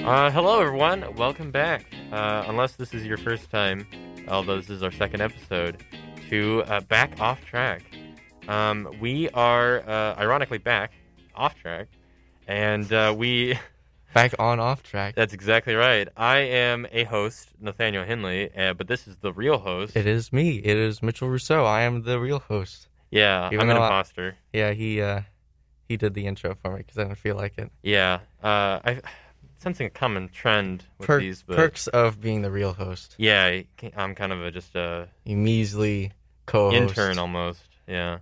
Hello, everyone. Welcome back. Unless this is your first time, although this is our second episode, to Back Off Track. We are, ironically, back off track, and we... Back on off track. That's exactly right. I am a host, Nathaniel Henley, but this is the real host. It is me. It is Mitchell Rousseau. I am the real host. Yeah, I'm an imposter. He did the intro for me because I didn't feel like it. Yeah, I'm sensing a common trend with these. But perks of being the real host. Yeah, I'm kind of just a measly co-host. Intern almost, yeah.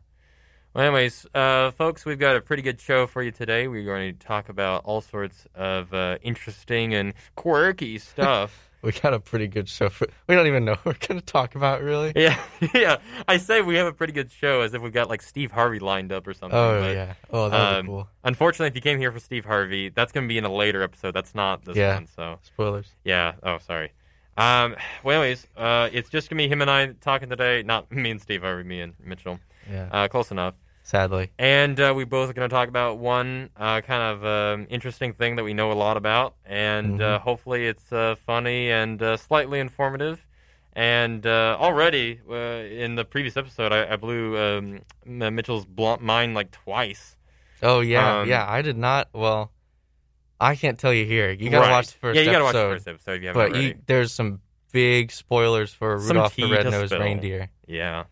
Well, anyways, folks, we've got a pretty good show for you today. We're going to talk about all sorts of interesting and quirky stuff. We got a pretty good show. We don't even know what we're going to talk about, really. Yeah. I say we have a pretty good show as if we've got, like, Steve Harvey lined up or something. Oh, yeah. Oh, that would be cool. Unfortunately, if you came here for Steve Harvey, that's going to be in a later episode. That's not this one, so. Spoilers. Yeah. Oh, sorry. Well, anyways, it's just going to be him and I talking today. Not me and Steve Harvey, me and Mitchell. Yeah. Close enough. Sadly. And we both are going to talk about one kind of interesting thing that we know a lot about, and hopefully it's funny and slightly informative. And already, in the previous episode, I blew Mitchell's mind like twice. Oh, yeah. I did not. Well, I can't tell you here. You got to watch the first episode. Yeah, you got to watch the first episode if you haven't already. There's some big spoilers for Rudolph the Red-Nosed Reindeer. Yeah.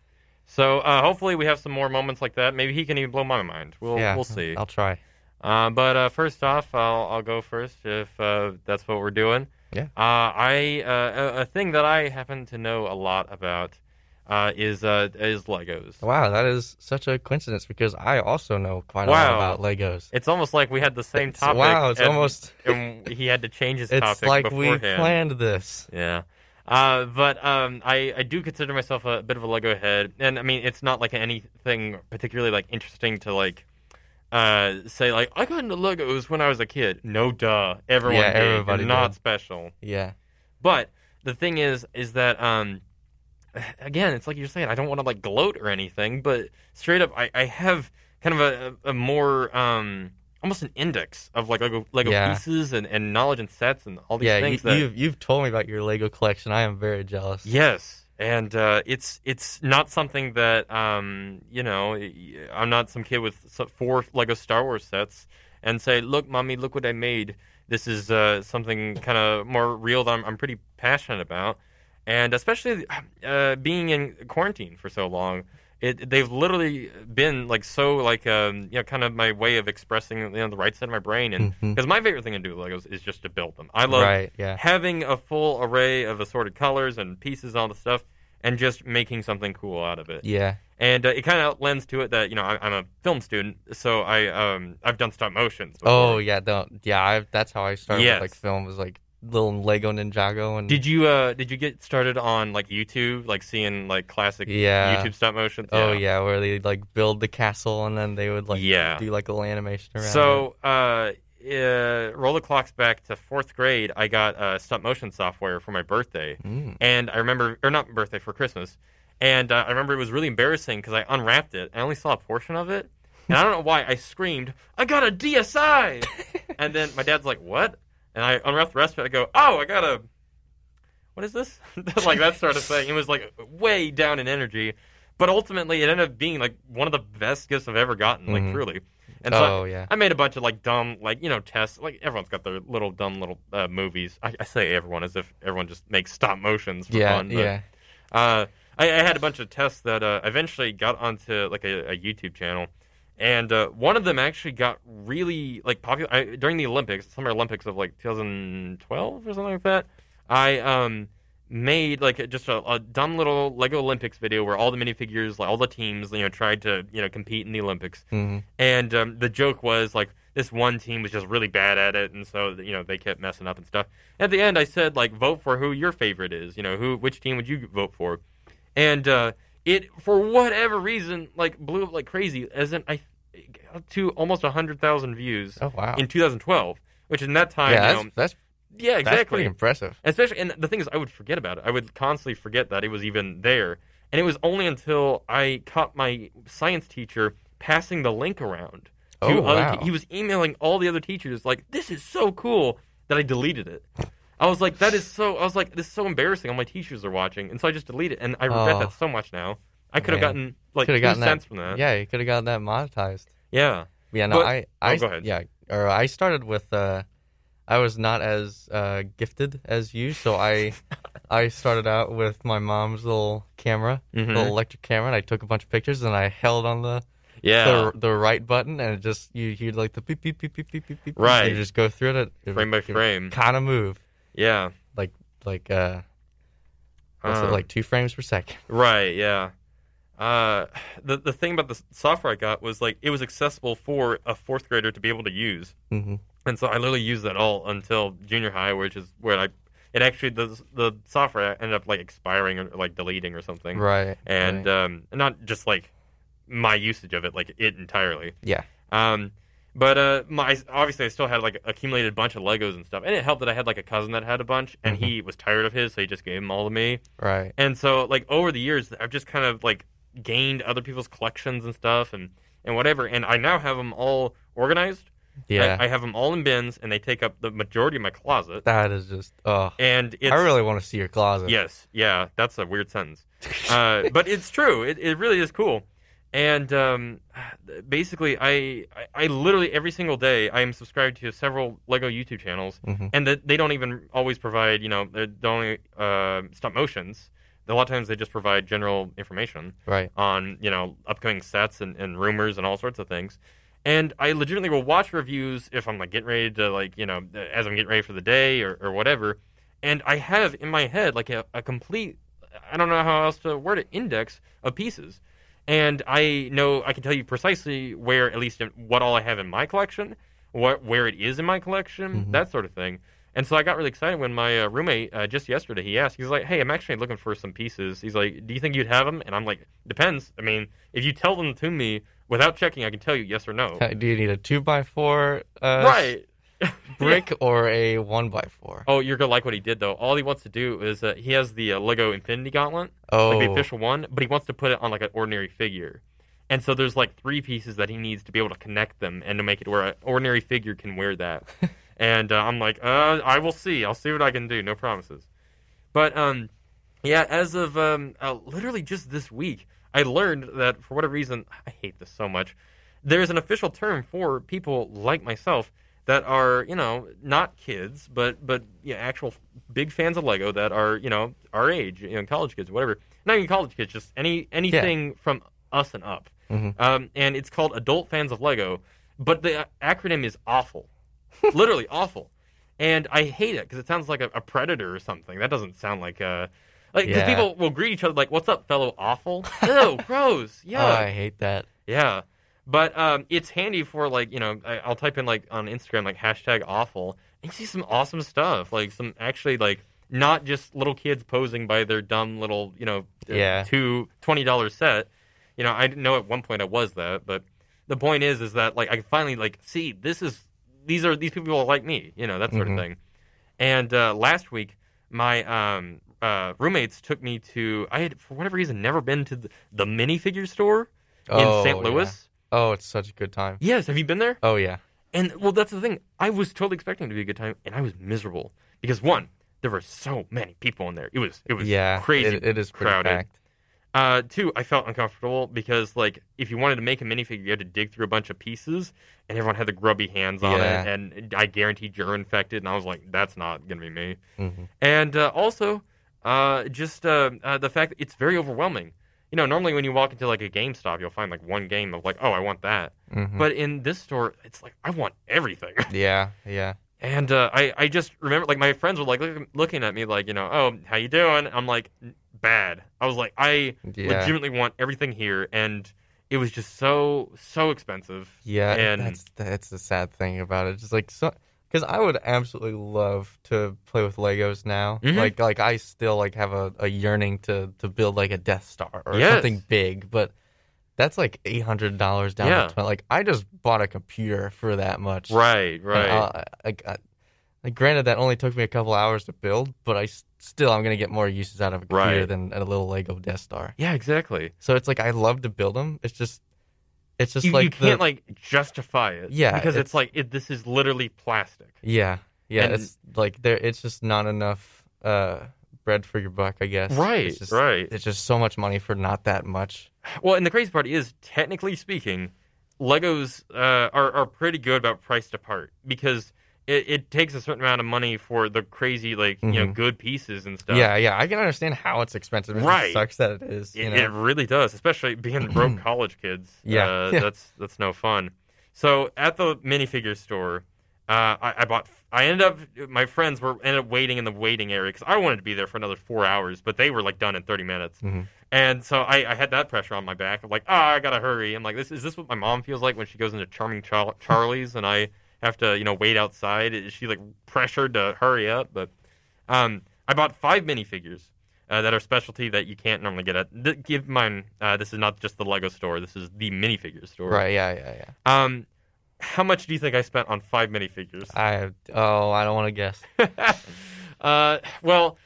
So hopefully we have some more moments like that. Maybe he can even blow my mind. We'll see. I'll try. But first off, I'll go first if that's what we're doing. Yeah. A thing that I happen to know a lot about is Legos. Wow, that is such a coincidence because I also know quite a lot about Legos. It's almost like we had the same topic. Wow, it's almost and he had to change his topic It's like beforehand. we planned this. Yeah. But I do consider myself a bit of a Lego head, and I mean it's not like anything particularly like interesting to like say like I got into Legos when I was a kid. No, duh, everybody not did. Special. Yeah. But the thing is that again, it's like you're saying, I don't want to like gloat or anything, but straight up, I have kind of a more almost an index of like Lego pieces and knowledge and sets and all these things. You've told me about your Lego collection. I am very jealous. Yes, and it's not something that I'm not some kid with 4 Lego Star Wars sets and say, look, mommy, look what I made. This is something kind of more real that I'm pretty passionate about, and especially being in quarantine for so long. They've literally been like so like kind of my way of expressing the right side of my brain, and because my favorite thing to do with Legos is just to build them. I love having a full array of assorted colors and pieces and all the stuff, and just making something cool out of it. Yeah, and it kind of lends to it that I'm a film student, so I've done stop motions before. That's how I started with like film, was like little Lego Ninjago. And did you get started on like YouTube, like seeing like classic YouTube stop motions? Yeah. Oh yeah, where they like build the castle and then they would like do like a little animation around it. Roll the clocks back to 4th grade. I got stop motion software for my birthday, and I remember, or not birthday, for Christmas, and I remember it was really embarrassing because I unwrapped it. I only saw a portion of it, and I don't know why I screamed, "I got a DSi!" And then my dad's like, "What?" And I unwrapped the rest of it. I go, "Oh, I got a, what is this?" Like that sort of thing. It was like way down in energy, but ultimately it ended up being like one of the best gifts I've ever gotten. Like truly. And so I made a bunch of like dumb tests. Like everyone's got their dumb movies. I say everyone as if everyone just makes stop motions for fun. But, I had a bunch of tests that eventually got onto like a YouTube channel. And one of them actually got really like popular during the Olympics, Summer Olympics of like 2012 or something like that. I made like just a dumb little Lego Olympics video where all the minifigures, like all the teams, tried to compete in the Olympics. And the joke was like this one team was just really bad at it, and so they kept messing up and stuff. At the end, I said like, vote for who your favorite is. Which team would you vote for? And it, for whatever reason, like blew up like crazy. As in, I got to almost 100,000 views. Oh wow! In 2012, which in that time, that's exactly. That's pretty impressive. Especially, and the thing is, I would forget about it. I would constantly forget that it was even there. And it was only until I caught my science teacher passing the link around to other. He was emailing all the other teachers like, "This is so cool that I deleted it. I was like, this is so embarrassing. All my teachers are watching. And so I just deleted it. And I regret that so much now. I could have gotten, like, 2 cents from that. Yeah, you could have gotten that monetized. Yeah. Yeah, no, go ahead. Yeah, or I started with, I was not as gifted as you, so I started out with my mom's little camera, little electric camera, and I took a bunch of pictures, and I held on the right button, and it just, you'd like the beep, beep, beep, beep, beep, beep, beep. Right. You just go through it. Frame by frame. Kind of move. Yeah. Like 2 frames per second. Right, yeah. The thing about the software I got was, like, it was accessible for a 4th grader to be able to use. Mm-hmm. And so I literally used that all until junior high, which is where the software ended up, like, expiring or, like, deleting or something. Right. And not just, like, my usage of it, like, it entirely. Yeah. But obviously I still had, like, accumulated a bunch of Legos and stuff. And it helped that I had, like, a cousin that had a bunch, and he was tired of his, so he just gave them all to me. Right. And so, like, over the years, I've just kind of, like, gained other people's collections and stuff and whatever. And I now have them all organized. Yeah. I have them all in bins, and they take up the majority of my closet. That is just, And I really want to see your closet. Yes. Yeah, that's a weird sentence. But it's true. It really is cool. And basically, I literally every single day I am subscribed to several Lego YouTube channels, and they don't even always provide, they don't stop motions. A lot of times they just provide general information on, upcoming sets and rumors and all sorts of things. And I legitimately will watch reviews if I'm, like, getting ready to, like, as I'm getting ready for the day or whatever. And I have in my head, like, a complete, I don't know how else to word it, index of pieces. And I know I can tell you precisely where, at least what all I have in my collection, where it is in my collection, that sort of thing. And so I got really excited when my roommate, just yesterday, he asked, he's like, hey, I'm actually looking for some pieces. He's like, do you think you'd have them? And I'm like, depends. I mean, if you tell them to me without checking, I can tell you yes or no. Do you need a 2x4 right. brick or a 1x4? Oh, you're going to like what he did, though. All he wants to do is he has the Lego Infinity Gauntlet, like the official one, but he wants to put it on, like, an ordinary figure. And so there's, like, 3 pieces that he needs to be able to connect them and to make it where an ordinary figure can wear that. And I'm like, I will see. I'll see what I can do. No promises. But, yeah, as of literally just this week, I learned that for whatever reason, I hate this so much, there's an official term for people like myself that are, not kids, but actual big fans of Lego that are, our age, college kids, whatever. Not even college kids, just anything from us and up. And it's called Adult Fans of Lego, but the acronym is AFOL. Literally awful. And I hate it because it sounds like a predator or something. That doesn't sound like because people will greet each other like, what's up, fellow awful? Ew, gross. Yeah. Oh, I hate that. Yeah. But it's handy for, like, I'll type in, like, on Instagram, like, #awful, and you see some awesome stuff. Like, some actually, like, not just little kids posing by their dumb little, $20 set. I didn't know at one point I was that, but the point is that, like, I can finally, like, see these people like me, that sort of thing. And last week, my roommates took me to, I had, for whatever reason, never been to the minifigure store in St. Louis. Yeah. Oh, it's such a good time. Yes, have you been there? Oh, yeah. And, well, that's the thing. I was totally expecting it to be a good time, and I was miserable. Because, one, there were so many people in there. It was crazy. It is pretty crowded. Packed. 2, I felt uncomfortable because, like, if you wanted to make a minifigure, you had to dig through a bunch of pieces, and everyone had the grubby hands on it, and I guaranteed you're infected, and I was like, that's not going to be me. And also, just the fact that it's very overwhelming. Normally when you walk into, like, a GameStop, you'll find, like, one game of, like, oh, I want that. But in this store, it's like, I want everything. Yeah. And I just remember, like, my friends were, like, looking at me like, oh, how you doing? I'm like, bad. I was like, I legitimately want everything here, and it was just so expensive. Yeah, and that's the sad thing about it. Just, like, because I would absolutely love to play with Legos now. Like I still, like, have a yearning to build, like, a Death Star or something big, but that's like $800 down the toilet. Like, I just bought a computer for that much. Right. Like, granted, that only took me a couple hours to build, but I'm going to get more uses out of a computer than a little Lego Death Star. Yeah, exactly. So it's like, I love to build them. It's just you, like... You can't, like, justify it. Yeah. Because it's like, this is literally plastic. Yeah. Yeah. It's like it's just not enough bread for your buck, I guess. Right. It's just so much money for not that much. Well, and the crazy part is, technically speaking, Legos are pretty good about price to part because it takes a certain amount of money for the crazy, good pieces and stuff. Yeah. I can understand how it's expensive. It just sucks that it is. It really does, especially being broke college kids. Yeah. That's no fun. So at the minifigure store, my friends ended up waiting in the waiting area because I wanted to be there for another 4 hours, but they were done in 30 minutes. Mm-hmm. And so I had that pressure on my back. I'm like, I gotta hurry. I'm like, is this what my mom feels like when she goes into Charming Charlie's and I have to, wait outside? Is she pressured to hurry up? But I bought 5 minifigures that are specialty that you can't normally get at. Keep in mind, this is not just the Lego store. This is the minifigure store. Right, yeah. How much do you think I spent on 5 minifigures? I don't want to guess. Well,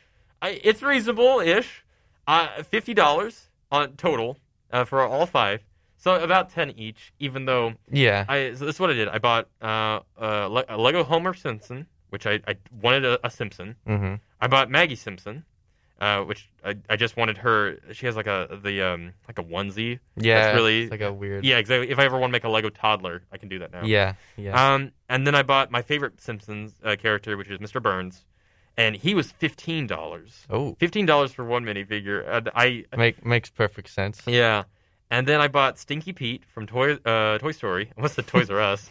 it's reasonable-ish. $50 on total for all 5. So about 10 each, even though... Yeah. So this is what I did. I bought a Lego Homer Simpson, which I wanted a Simpson. Mm-hmm. I bought Maggie Simpson, which I just wanted her... She has a onesie. Yeah, that's really, it's a weird... Yeah, exactly. If I ever want to make a Lego toddler, I can do that now. Yeah. And then I bought my favorite Simpsons character, which is Mr. Burns. And he was $15. Oh. $15 for one minifigure. Makes perfect sense. Yeah. And then I bought Stinky Pete from Toy Story. What's the Toys R Us?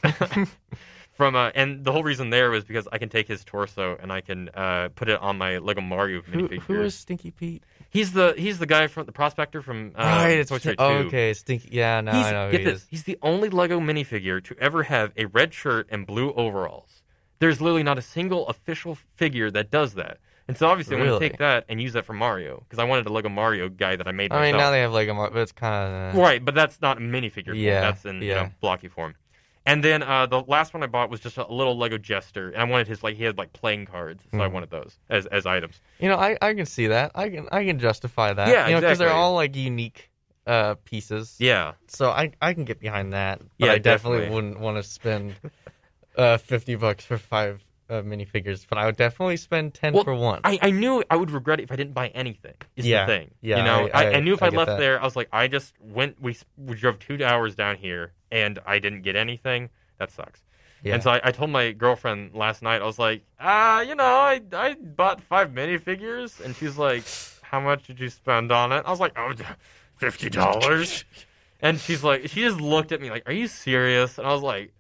And the whole reason there was because I can take his torso and I can put it on my Lego Mario minifigure. Who is Stinky Pete? He's the guy from the prospector from it's Toy Story 2. Okay, Stinky. Yeah, no, I know. Get this. He's the only Lego minifigure to ever have a red shirt and blue overalls. There's literally not a single official figure that does that. And so obviously I'm going to take that and use that for Mario, because I wanted a Lego Mario guy that I made myself. I mean, now they have Lego Mario, but it's kind of... Right, but that's not a minifigure form. That's in blocky form. And then the last one I bought was just a little Lego Jester, and I wanted his, he had playing cards, so I wanted those as items. I can see that. I can justify that. Yeah, exactly. Because they're all, unique pieces. Yeah. So I can get behind that, but I definitely wouldn't want to spend... $50 for 5 minifigures, but I would definitely spend 10 for one. I knew I would regret it if I didn't buy anything. Is the thing. Yeah, I knew if I left there, I was like, I just went. We drove 2 hours down here, and I didn't get anything. That sucks. Yeah. And so I told my girlfriend last night. I was like, I bought 5 minifigures, and she's like, how much did you spend on it? I was like, $50. And she's like, she just looked at me like, are you serious? And I was like.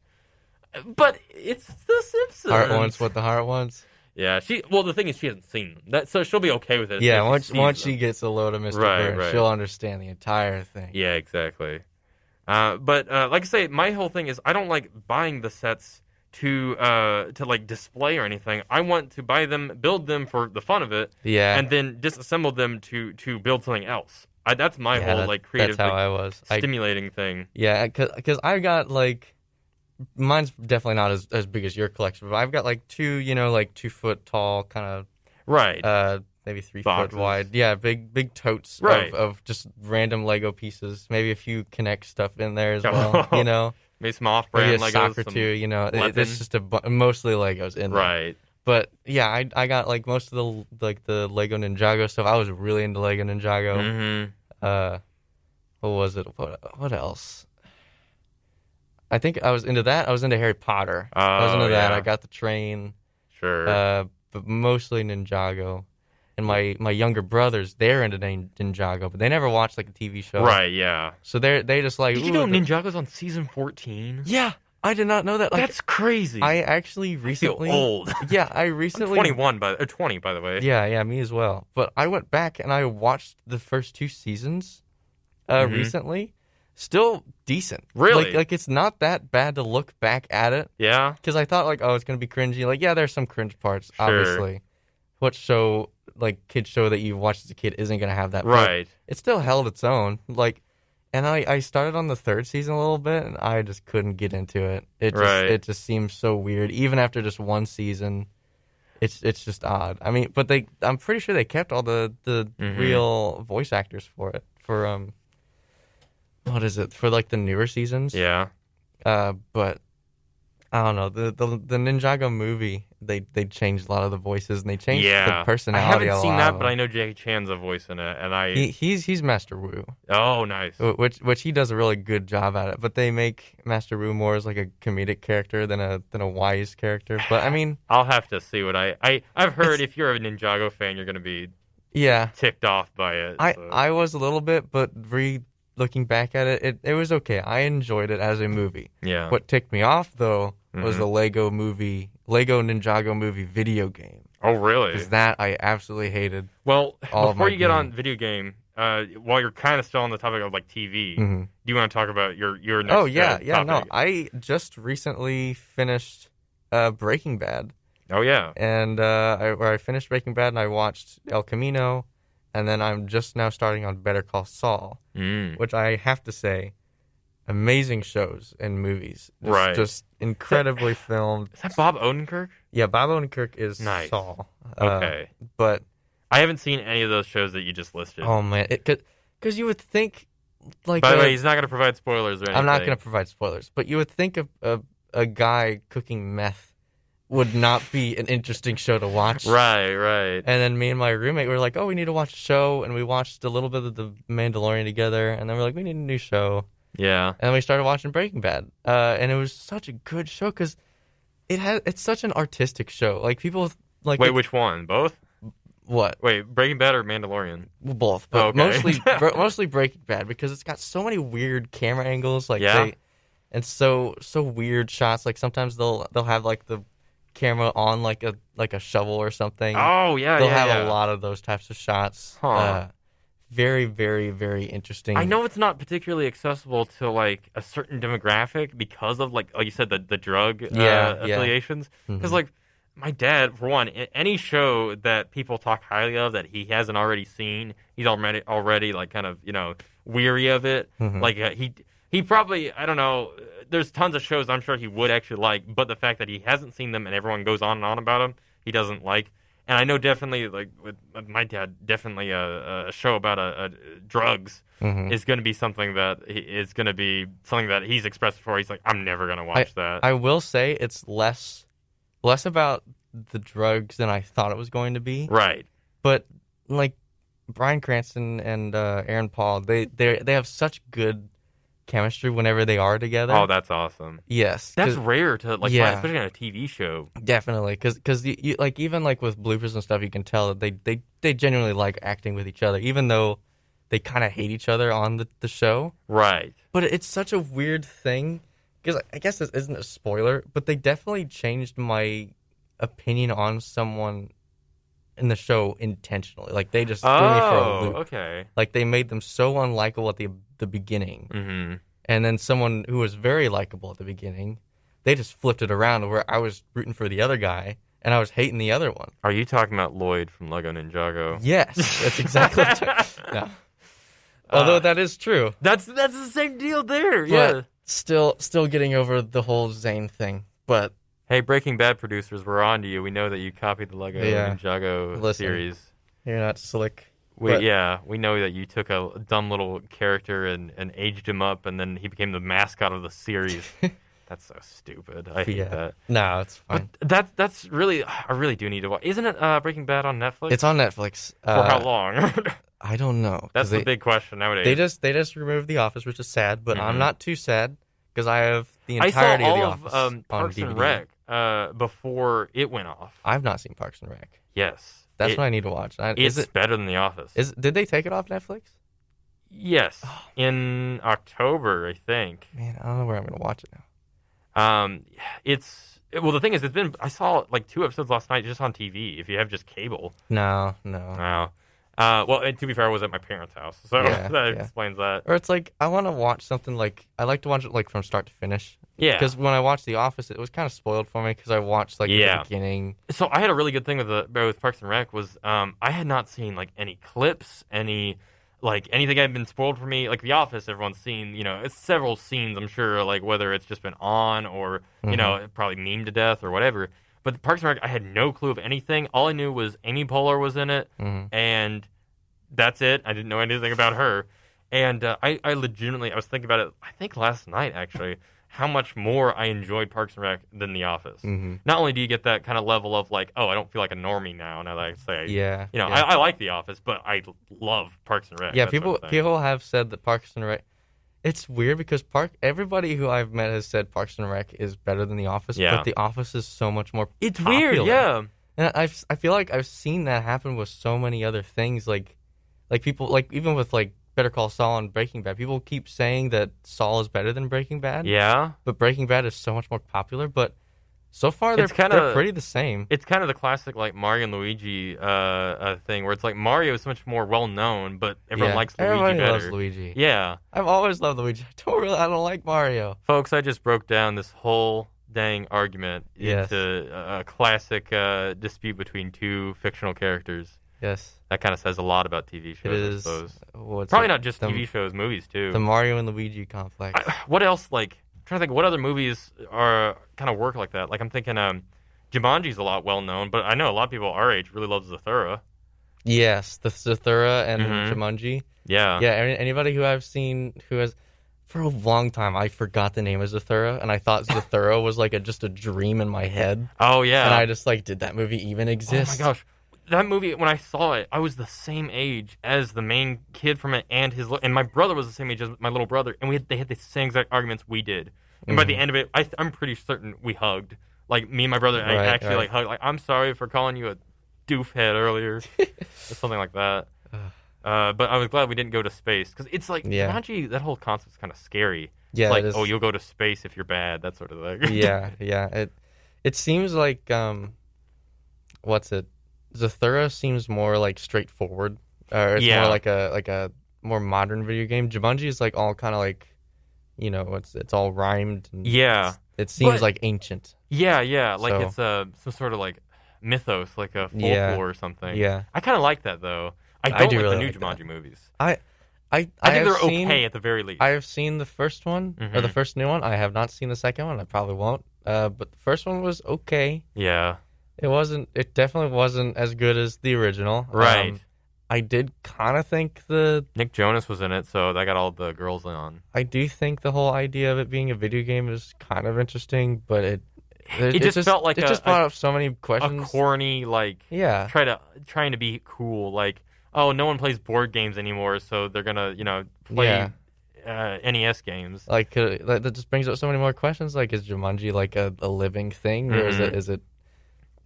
But it's The Simpsons. Heart wants what the heart wants. Yeah, the thing is she hasn't seen them, so she'll be okay with it. Yeah, once she gets a load of Mr. Burns, she'll understand the entire thing. Yeah, exactly. But like I say, my whole thing is I don't like buying the sets to display or anything. I want to buy them, build them for the fun of it, and then disassemble them to build something else. That's my whole creative, that's how I was. Stimulating thing. Yeah, because I got mine's definitely not as big as your collection, but I've got 2, 2 foot tall, kind of maybe 3 foot wide. Yeah, big totes of just random Lego pieces. Maybe a few Connect stuff in there as well. Maybe some off-brand Legos, sock or two. It's just mostly Legos in there. Right. But yeah, I got most of the Lego Ninjago stuff. I was really into Lego Ninjago. Mm-hmm. What was it? What else? I think I was into that. I was into Harry Potter. I was into that. I got the train. Sure. But mostly Ninjago. And my younger brothers, they're into Ninjago, but they never watched a TV show. Right, yeah. So they just Did you know Ninjago's on season 14? Yeah. I did not know that. That's crazy. I actually recently... I feel old. Yeah, I recently... I'm 20, by the way. Yeah, me as well. But I went back and I watched the first 2 seasons recently. Still decent. Really? It's not that bad to look back at it. Yeah? Because I thought, it's going to be cringy. There's some cringe parts, obviously. What show, kid show that you watched as a kid isn't going to have that. Right. It still held its own. And I started on the 3rd season a little bit, and I just couldn't get into it. It just seems so weird. Even after just 1 season, it's just odd. I mean, but I'm pretty sure they kept all the real voice actors for it. What is it? For the newer seasons? Yeah. But I don't know. The Ninjago movie, they changed a lot of the voices and they changed the personality. I haven't seen that, but I know Jackie Chan's a voice in it, and he's Master Wu. Oh, nice. Which he does a really good job at it. But they make Master Wu more as like a comedic character than a wise character. But I mean, I'll have to see what I've heard. If you're a Ninjago fan, you're gonna be ticked off by it. I was a little bit, but looking back at it was okay. I enjoyed it as a movie. Yeah. What ticked me off though was the Lego Ninjago movie video game. Oh, really? Because that I absolutely hated. Well, before you get on video game, while you're kind of still on the topic of like TV, do you want to talk about your next topic? No, I just recently finished Breaking Bad. Oh yeah, and I finished Breaking Bad and I watched El Camino, and then I'm just now starting on Better Call Saul, which I have to say, amazing shows and movies, just incredibly filmed. Is that Bob Odenkirk? Yeah, Bob Odenkirk is nice. Saul. Okay, but I haven't seen any of those shows that you just listed. Oh man, because you would think like. By the way, he's not going to provide spoilers or anything. I'm not going to provide spoilers, but you would think a guy cooking meth would not be an interesting show to watch. Right. And then me and my roommate were like, oh, we need to watch a show, and we watched a little bit of The Mandalorian together, and then we're like, we need a new show. Yeah. And then we started watching Breaking Bad, and it was such a good show because it's such an artistic show. Like people like. Wait, which one? Both? What? Wait, Breaking Bad or Mandalorian? Well, both, but mostly Breaking Bad because it's got so many weird camera angles. Like and so weird shots. Like sometimes they'll have like the camera on like a shovel or something. Oh yeah, they'll have a lot of those types of shots. Huh. Very, very, very interesting. I know it's not particularly accessible to like a certain demographic because of like you said the drug affiliations. Because like my dad, for one, any show that people talk highly of that he hasn't already seen, he's already like kind of weary of it. Like he probably, I don't know. There's tons of shows I'm sure he would actually like, but the fact that he hasn't seen them and everyone goes on and on about them, he doesn't like. And I know definitely, like with my dad, definitely a show about drugs is going to be something that he's expressed before. He's like, I'm never going to watch that. I will say it's less about the drugs than I thought it was going to be. Right. But like Bryan Cranston and Aaron Paul, they have such good chemistry whenever they are together. Oh, that's awesome. Yes. That's rare to find, especially on a TV show. Definitely, because you like even like with bloopers and stuff, you can tell that they genuinely like acting with each other, even though they kind of hate each other on the show. Right. But it's such a weird thing, because I guess this isn't a spoiler, but they definitely changed my opinion on someone in the show intentionally. Like they just threw me for a loop. Okay. Like they made them so unlikable at the beginning, and then someone who was very likable at the beginning, they just flipped it around where I was rooting for the other guy and I was hating the other one. Are you talking about Lloyd from Lego Ninjago? Yes, that's exactly no. Although that is true. That's the same deal there. But still getting over the whole Zane thing. But hey, Breaking Bad producers, we're on to you. We know that you copied the Lego Ninjago series. You're not slick. We know that you took a dumb little character and aged him up, and then he became the mascot of the series. That's so stupid. I hate that. No, it's fine. But that's really, I really do need to watch. Isn't it Breaking Bad on Netflix? It's on Netflix. For how long? I don't know. That's the big question nowadays. They just removed The Office, which is sad, but I'm not too sad because I have the entirety of The Office on Parks DVD. and Rec before it went off. I've not seen Parks and Rec. Yes. That's what I need to watch. It's better than The Office. Did they take it off Netflix? Yes. In October, I think. Man, I don't know where I'm going to watch it now. The thing is, I saw like 2 episodes last night just on TV, if you have just cable. No. Well, and to be fair, I was at my parents' house, so that explains that. Or it's like, I want to watch something like, I like to watch it like from start to finish. Yeah. Because when I watched The Office, it was kind of spoiled for me because I watched like the beginning. So I had a really good thing with Parks and Rec was I had not seen like any clips, anything had been spoiled for me. Like The Office, everyone's seen, it's several scenes, I'm sure, like whether it's just been on or, probably memed to death or whatever. But Parks and Rec, I had no clue of anything. All I knew was Amy Poehler was in it, and that's it. I didn't know anything about her. And I legitimately, I was thinking about it, I think last night, actually, how much more I enjoyed Parks and Rec than The Office. Mm-hmm. Not only do you get that kind of level of like, oh, I don't feel like a normie now that I say, Yeah, you know, I like The Office, but I love Parks and Rec. Yeah, people have said that Parks and Rec. It's weird because everybody who I've met has said Parks and Rec is better than The Office, but The Office is so much more It's popular. weird, yeah. And I feel like I've seen that happen with so many other things, like people, like even with like Better Call Saul and Breaking Bad. People keep saying that Saul is better than Breaking Bad. Yeah. But Breaking Bad is so much more popular, but so far they're pretty the same. It's kind of the classic like Mario and Luigi thing where it's like Mario is so much more well known, but everyone likes Luigi Everybody better. loves Luigi. Yeah. I've always loved Luigi. I don't like Mario. Folks, I just broke down this whole dang argument into a classic dispute between two fictional characters. Yes. That kind of says a lot about TV shows, it is, I suppose. Probably not just TV shows, movies, too. The Mario and Luigi complex. What else, like, I'm trying to think, what other movies are kind of work like that? Like, I'm thinking Jumanji's a lot well-known, but I know a lot of people our age really love Zathura. Yes, the Zathura and Jumanji. Yeah. Yeah, anybody who I've seen who has... For a long time, I forgot the name of Zathura, and I thought Zathura was like just a dream in my head. Oh, yeah. And I just like, did that movie even exist? Oh, my gosh. That movie, when I saw it, I was the same age as the main kid from it, and my brother was the same age as my little brother, and they had the same exact arguments we did. And by the end of it, I'm pretty certain we hugged. Like, me and my brother actually like hugged. Like, I'm sorry for calling you a doofhead earlier. Or something like that. But I was glad we didn't go to space. Because it's like, Jumanji, that whole concept's kind of scary. Yeah, it's like, oh, you'll go to space if you're bad, that sort of thing. yeah. It seems like, what's it? Zathura seems more like straightforward. It's more like a more modern video game. Jumanji is like all kind of like, you know, it's all rhymed. And it seems like ancient. Yeah. Like it's some sort of like mythos, like a folklore or something. Yeah. I kind of like that though. I don't like the new Jumanji movies. I think they're okay at the very least. I have seen the first one or the first new one. I have not seen the second one. I probably won't. But the first one was okay. Yeah. It definitely wasn't as good as the original. Right. I did kind of think Nick Jonas was in it, so that got all the girls on. I do think the whole idea of it being a video game is kind of interesting, but it just felt like it just brought up so many questions. A corny, like, trying to be cool, like, oh, no one plays board games anymore, so they're gonna, play NES games. Like, that just brings up so many more questions. Like, is Jumanji like a living thing, or is it?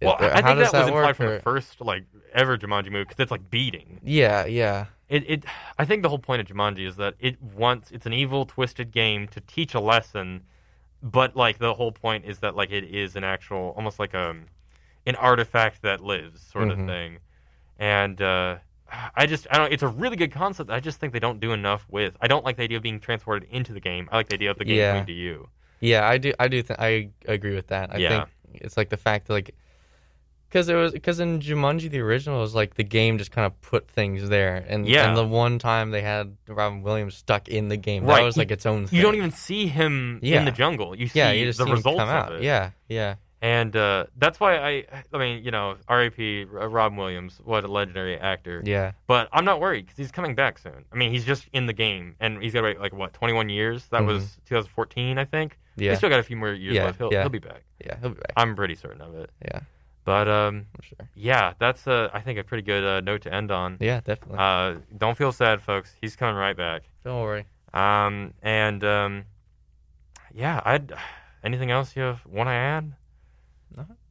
Well, I think that was implied from the first like ever Jumanji movie because it's like beating. Yeah. I think the whole point of Jumanji is that it's an evil, twisted game to teach a lesson, but like the whole point is that like it is an actual, almost like an artifact that lives sort of thing, and I don't. It's a really good concept. I just think they don't do enough with. I don't like the idea of being transported into the game. I like the idea of the game coming to you. Yeah, I do. I agree with that. I think it's like the fact that like. Because in Jumanji, the original, was like the game just kind of put things there. And the one time they had Robin Williams stuck in the game, that was like its own thing. You don't even see him in the jungle. You see you just the see results him come out. of it. Yeah. And that's why I mean, R.I.P. Robin Williams, what a legendary actor. Yeah. But I'm not worried because he's coming back soon. I mean, he's just in the game, and he's got to wait, like, 21 years? That was 2014, I think. Yeah. He's still got a few more years left. He'll be back. Yeah, he'll be back. I'm pretty certain of it. Yeah. But, sure. that's, I think, a pretty good note to end on. Yeah, definitely. Don't feel sad, folks. He's coming right back. Don't worry. Anything else you want to add?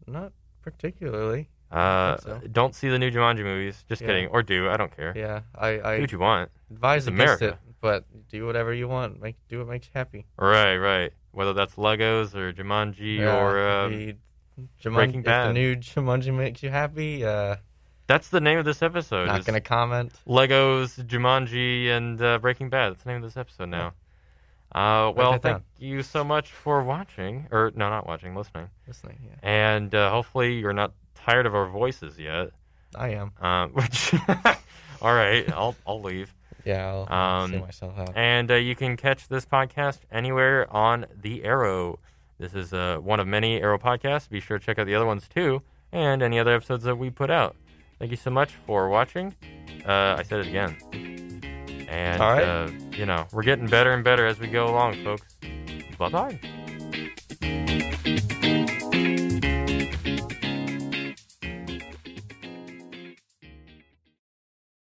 Not particularly. Don't see the new Jumanji movies. Just kidding. Or do. I don't care. Yeah. I do what you want. Advise it's against America. it, but do whatever you want. Do what makes you happy. Right. Whether that's Legos or Jumanji or... Breaking Bad. If the new Jumanji makes you happy, that's the name of this episode. Not going to comment. Legos, Jumanji, and Breaking Bad. That's the name of this episode now. Thank you so much for watching. Or, no, not watching, listening. Listening, yeah. And hopefully you're not tired of our voices yet. I am. All right, I'll leave. Yeah, I'll see myself out. And you can catch this podcast anywhere on The Arrow. This is one of many Arrow podcasts. Be sure to check out the other ones, too, and any other episodes that we put out. Thank you so much for watching. I said it again. And, all right. we're getting better and better as we go along, folks. Bye-bye.